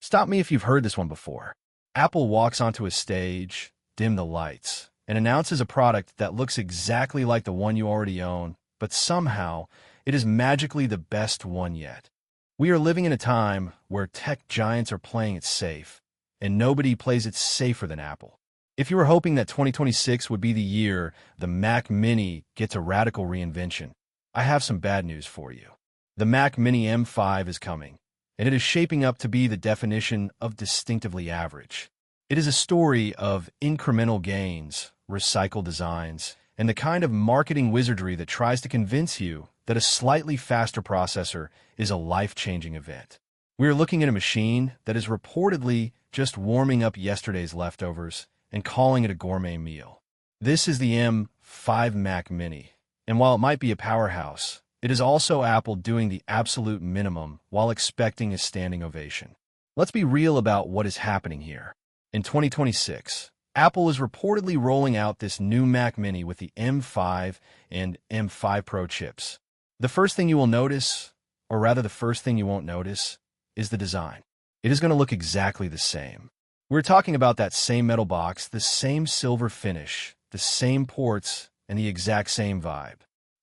Stop me if you've heard this one before. Apple walks onto a stage, dim the lights, and announces a product that looks exactly like the one you already own, but somehow it is magically the best one yet. We are living in a time where tech giants are playing it safe, and nobody plays it safer than Apple. If you were hoping that 2026 would be the year the Mac Mini gets a radical reinvention, I have some bad news for you. The Mac Mini M5 is coming, and it is shaping up to be the definition of distinctively average. It is a story of incremental gains, recycled designs, and the kind of marketing wizardry that tries to convince you that a slightly faster processor is a life-changing event. We are looking at a machine that is reportedly just warming up yesterday's leftovers and calling it a gourmet meal. This is the M5 Mac Mini, and while it might be a powerhouse, it is also Apple doing the absolute minimum while expecting a standing ovation. Let's be real about what is happening here. In 2026, Apple is reportedly rolling out this new Mac Mini with the M5 and M5 Pro chips. The first thing you will notice, or rather the first thing you won't notice, is the design. It is going to look exactly the same. We're talking about that same metal box, the same silver finish, the same ports, and the exact same vibe.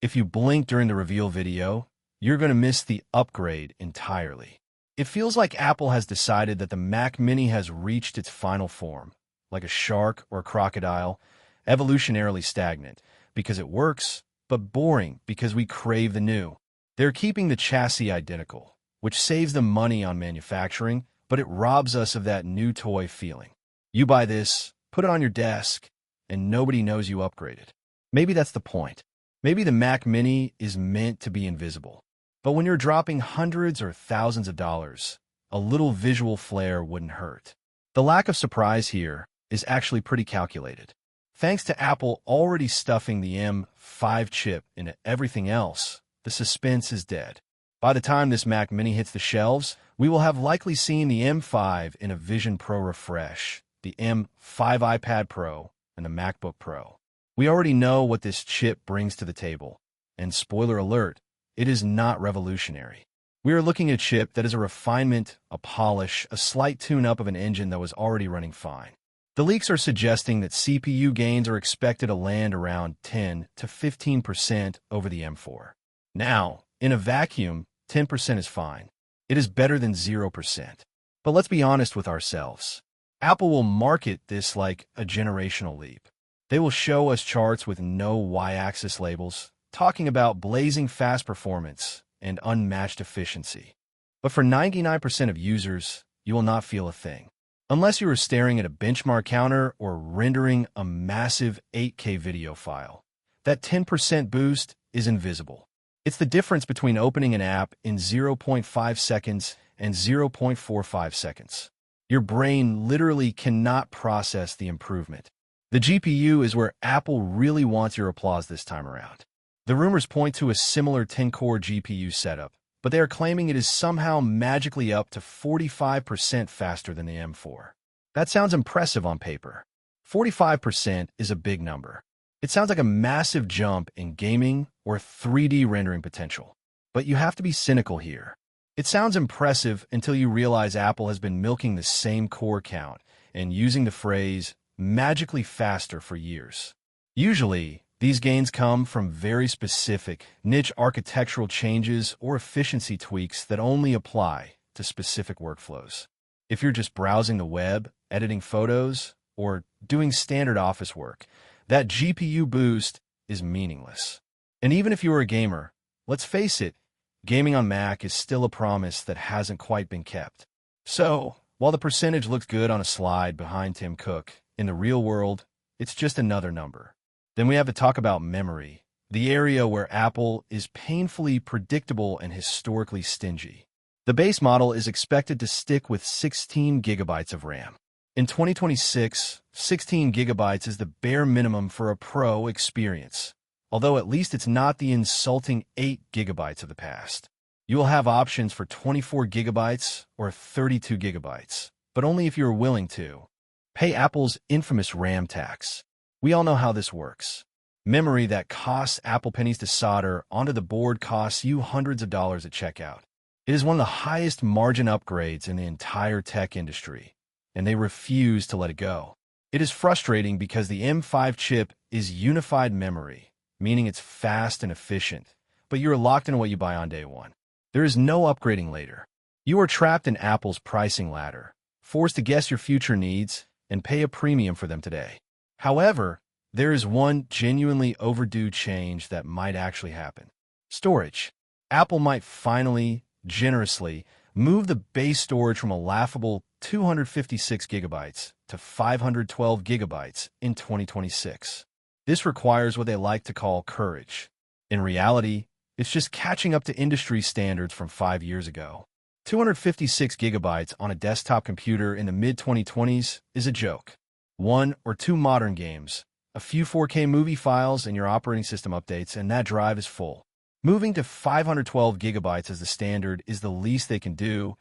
If you blink during the reveal video, you're going to miss the upgrade entirely. It feels like Apple has decided that the Mac Mini has reached its final form, like a shark or a crocodile, evolutionarily stagnant because it works, but boring because we crave the new. They're keeping the chassis identical, which saves them money on manufacturing, but it robs us of that new toy feeling. You buy this, put it on your desk, and nobody knows you upgraded. Maybe that's the point. Maybe the Mac Mini is meant to be invisible. But when you're dropping hundreds or thousands of dollars, a little visual flair wouldn't hurt. The lack of surprise here is actually pretty calculated. Thanks to Apple already stuffing the M5 chip into everything else, the suspense is dead. By the time this Mac Mini hits the shelves, we will have likely seen the M5 in a Vision Pro refresh, the M5 iPad Pro, and the MacBook Pro. We already know what this chip brings to the table, and spoiler alert, it is not revolutionary. We are looking at a chip that is a refinement, a polish, a slight tune-up of an engine that was already running fine. The leaks are suggesting that CPU gains are expected to land around 10 to 15% over the M4. Now, in a vacuum, 10% is fine. It is better than 0%. But let's be honest with ourselves. Apple will market this like a generational leap. They will show us charts with no y-axis labels, talking about blazing fast performance and unmatched efficiency. But for 99% of users, you will not feel a thing. Unless you are staring at a benchmark counter or rendering a massive 8K video file. That 10% boost is invisible. It's the difference between opening an app in 0.5 seconds and 0.45 seconds. Your brain literally cannot process the improvement. The GPU is where Apple really wants your applause this time around. The rumors point to a similar 10-core GPU setup, but they are claiming it is somehow magically up to 45% faster than the M4. That sounds impressive on paper. 45% is a big number. It sounds like a massive jump in gaming or 3D rendering potential. But you have to be cynical here. It sounds impressive until you realize Apple has been milking the same core count and using the phrase magically faster for years. Usually, these gains come from very specific, niche architectural changes or efficiency tweaks that only apply to specific workflows. If you're just browsing the web, editing photos, or doing standard office work, that GPU boost is meaningless. And even if you are a gamer, let's face it, gaming on Mac is still a promise that hasn't quite been kept. So, while the percentage looks good on a slide behind Tim Cook, in the real world, it's just another number. Then we have to talk about memory, the area where Apple is painfully predictable and historically stingy. The base model is expected to stick with 16 gigabytes of RAM. In 2026, 16 gigabytes is the bare minimum for a pro experience, although at least it's not the insulting 8 gigabytes of the past. You will have options for 24 gigabytes or 32 gigabytes, but only if you are willing to pay Apple's infamous RAM tax. We all know how this works. Memory that costs Apple pennies to solder onto the board costs you hundreds of dollars at checkout. It is one of the highest margin upgrades in the entire tech industry, and they refuse to let it go. It is frustrating because the M5 chip is unified memory, meaning it's fast and efficient, but you are locked into what you buy on day one. There is no upgrading later. You are trapped in Apple's pricing ladder, forced to guess your future needs and pay a premium for them today. However, there is one genuinely overdue change that might actually happen. Storage. Apple might finally, generously, move the base storage from a laughable 256 gigabytes to 512 gigabytes in 2026. This requires what they like to call courage. In reality, it's just catching up to industry standards from 5 years ago. 256 gigabytes on a desktop computer in the mid-2020s is a joke. 1 or 2 modern games, a few 4K movie files, and your operating system updates, and that drive is full. Moving to 512 gigabytes as the standard is the least they can do,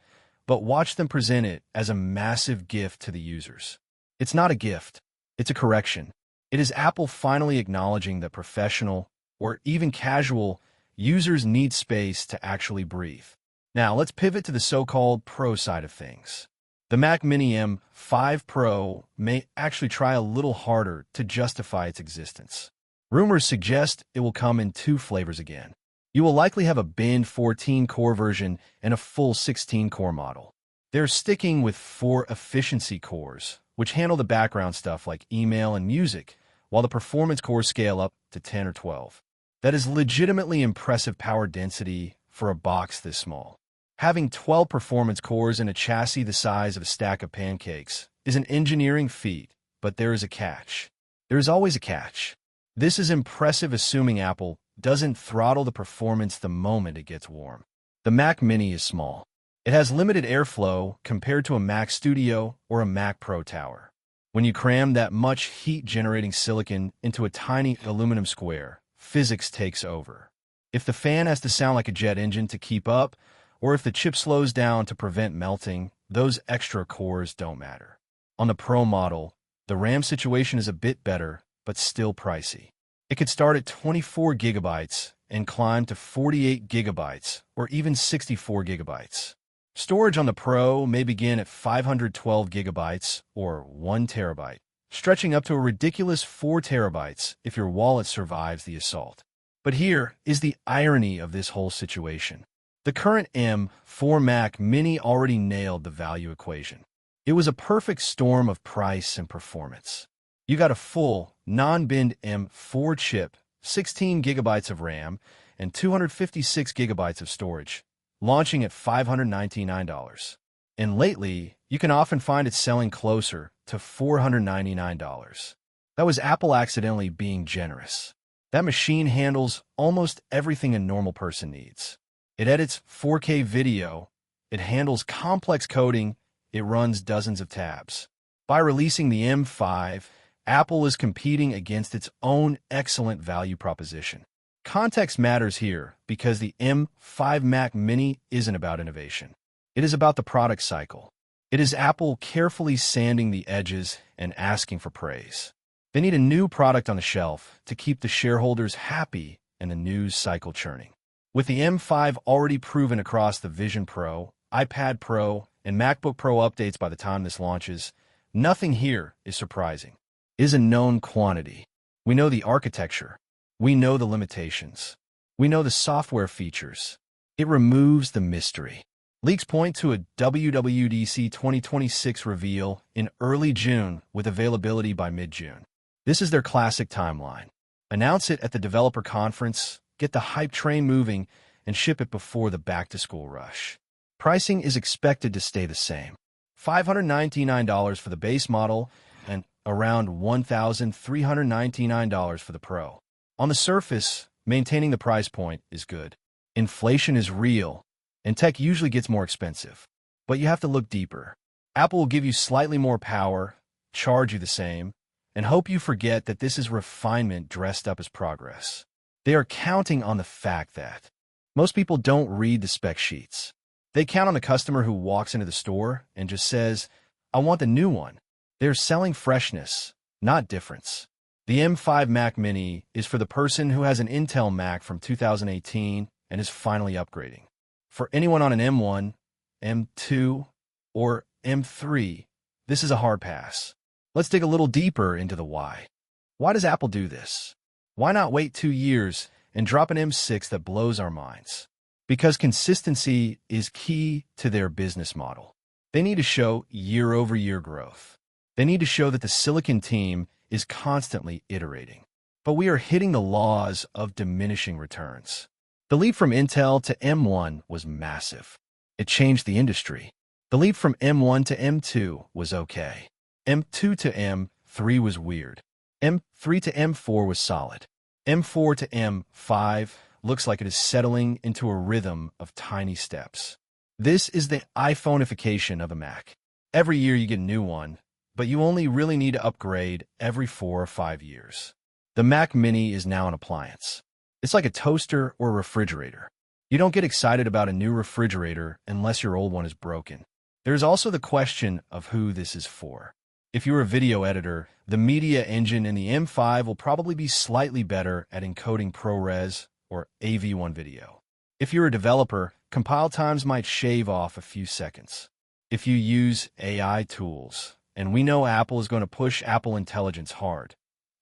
but watch them present it as a massive gift to the users. It's not a gift, it's a correction. It is Apple finally acknowledging that professional, or even casual, users need space to actually breathe. Now, let's pivot to the so-called Pro side of things. The Mac Mini M5 Pro may actually try a little harder to justify its existence. Rumors suggest it will come in 2 flavors again. You will likely have a binned 14-core version and a full 16-core model. They're sticking with 4 efficiency cores, which handle the background stuff like email and music, while the performance cores scale up to 10 or 12. That is legitimately impressive power density for a box this small. Having 12 performance cores in a chassis the size of a stack of pancakes is an engineering feat, but there is a catch. There is always a catch. This is impressive assuming Apple doesn't throttle the performance the moment it gets warm. The Mac Mini is small. It has limited airflow compared to a Mac Studio or a Mac Pro tower. When you cram that much heat-generating silicon into a tiny aluminum square, physics takes over. If the fan has to sound like a jet engine to keep up, or if the chip slows down to prevent melting, those extra cores don't matter. On the Pro model, the RAM situation is a bit better, but still pricey. It could start at 24 gigabytes and climb to 48 gigabytes or even 64 gigabytes. Storage on the Pro may begin at 512 gigabytes or 1 terabyte, stretching up to a ridiculous 4 terabytes if your wallet survives the assault. But here is the irony of this whole situation. The current M4 Mac Mini already nailed the value equation. It was a perfect storm of price and performance. You got a full, non-binned M4 chip, 16 gigabytes of RAM, and 256 gigabytes of storage, launching at $599. And lately, you can often find it selling closer to $499. That was Apple accidentally being generous. That machine handles almost everything a normal person needs. It edits 4K video, it handles complex coding, it runs dozens of tabs. By releasing the M5, Apple is competing against its own excellent value proposition. Context matters here because the M5 Mac Mini isn't about innovation. It is about the product cycle. It is Apple carefully sanding the edges and asking for praise. They need a new product on the shelf to keep the shareholders happy and the news cycle churning. With the M5 already proven across the Vision Pro, iPad Pro, and MacBook Pro updates by the time this launches, nothing here is surprising. It is a known quantity. We know the architecture. We know the limitations. We know the software features. It removes the mystery. Leaks point to a WWDC 2026 reveal in early June with availability by mid-June. This is their classic timeline. Announce it at the developer conference, get the hype train moving, and ship it before the back-to-school rush. Pricing is expected to stay the same. $599 for the base model and around $1,399 for the Pro. On the surface, maintaining the price point is good. Inflation is real, and tech usually gets more expensive. But you have to look deeper. Apple will give you slightly more power, charge you the same, and hope you forget that this is refinement dressed up as progress. They are counting on the fact that most people don't read the spec sheets. They count on the customer who walks into the store and just says, "I want the new one." They're selling freshness, not difference. The M5 Mac Mini is for the person who has an Intel Mac from 2018 and is finally upgrading. For anyone on an M1, M2, or M3, this is a hard pass. Let's dig a little deeper into the why. Why does Apple do this? Why not wait 2 years and drop an M6 that blows our minds? Because consistency is key to their business model. They need to show year-over-year growth. They need to show that the Silicon team is constantly iterating. But we are hitting the laws of diminishing returns. The leap from Intel to M1 was massive. It changed the industry. The leap from M1 to M2 was okay. M2 to M3 was weird. M3 to M4 was solid. M4 to M5 looks like it is settling into a rhythm of tiny steps. This is the iPhoneification of a Mac. Every year you get a new one, but you only really need to upgrade every 4 or 5 years. The Mac Mini is now an appliance. It's like a toaster or a refrigerator. You don't get excited about a new refrigerator unless your old one is broken. There's also the question of who this is for. If you're a video editor, the media engine in the M5 will probably be slightly better at encoding ProRes or AV1 video. If you're a developer, compile times might shave off a few seconds. If you use AI tools, and we know Apple is going to push Apple Intelligence hard,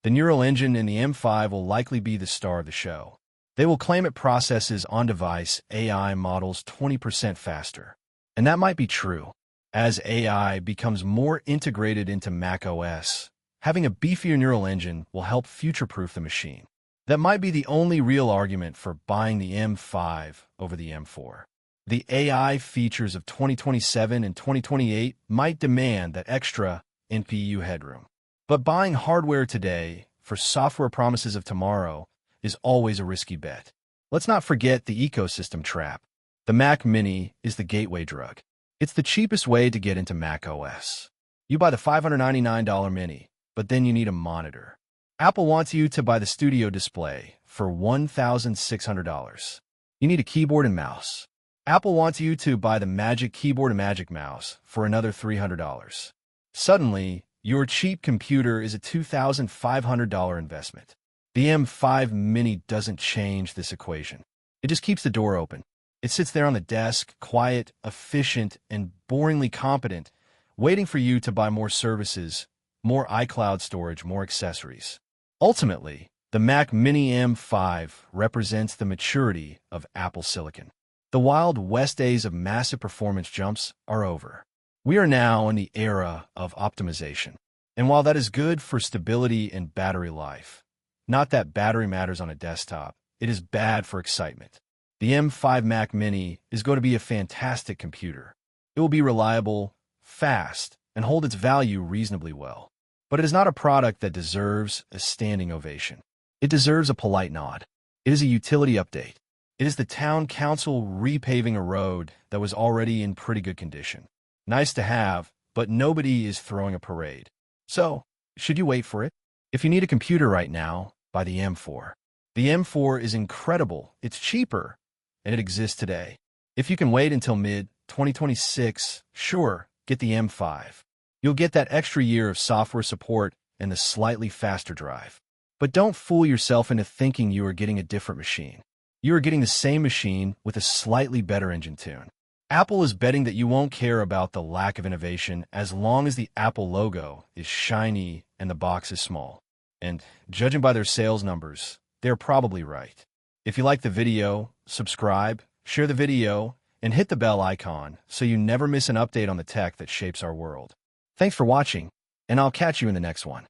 the neural engine in the M5 will likely be the star of the show. They will claim it processes on-device AI models 20% faster. And that might be true. As AI becomes more integrated into macOS, having a beefier neural engine will help future-proof the machine. That might be the only real argument for buying the M5 over the M4. The AI features of 2027 and 2028 might demand that extra NPU headroom. But buying hardware today for software promises of tomorrow is always a risky bet. Let's not forget the ecosystem trap. The Mac Mini is the gateway drug. It's the cheapest way to get into macOS. You buy the $599 Mini, but then you need a monitor. Apple wants you to buy the Studio display for $1,600. You need a keyboard and mouse. Apple wants you to buy the Magic Keyboard and Magic Mouse for another $300. Suddenly, your cheap computer is a $2,500 investment. The M5 Mini doesn't change this equation. It just keeps the door open. It sits there on the desk, quiet, efficient, and boringly competent, waiting for you to buy more services, more iCloud storage, more accessories. Ultimately, the Mac Mini M5 represents the maturity of Apple Silicon. The Wild West days of massive performance jumps are over. We are now in the era of optimization. And while that is good for stability and battery life, not that battery matters on a desktop, it is bad for excitement. The M5 Mac Mini is going to be a fantastic computer. It will be reliable, fast, and hold its value reasonably well. But it is not a product that deserves a standing ovation. It deserves a polite nod. It is a utility update. It is the town council repaving a road that was already in pretty good condition. Nice to have, but nobody is throwing a parade. So, should you wait for it? If you need a computer right now, buy the M4. The M4 is incredible, it's cheaper, and it exists today. If you can wait until mid-2026, sure, get the M5. You'll get that extra year of software support and the slightly faster drive. But don't fool yourself into thinking you are getting a different machine. You are getting the same machine with a slightly better engine tune. Apple is betting that you won't care about the lack of innovation as long as the Apple logo is shiny and the box is small. And judging by their sales numbers, they're probably right. If you like the video, subscribe, share the video, and hit the bell icon so you never miss an update on the tech that shapes our world. Thanks for watching, and I'll catch you in the next one.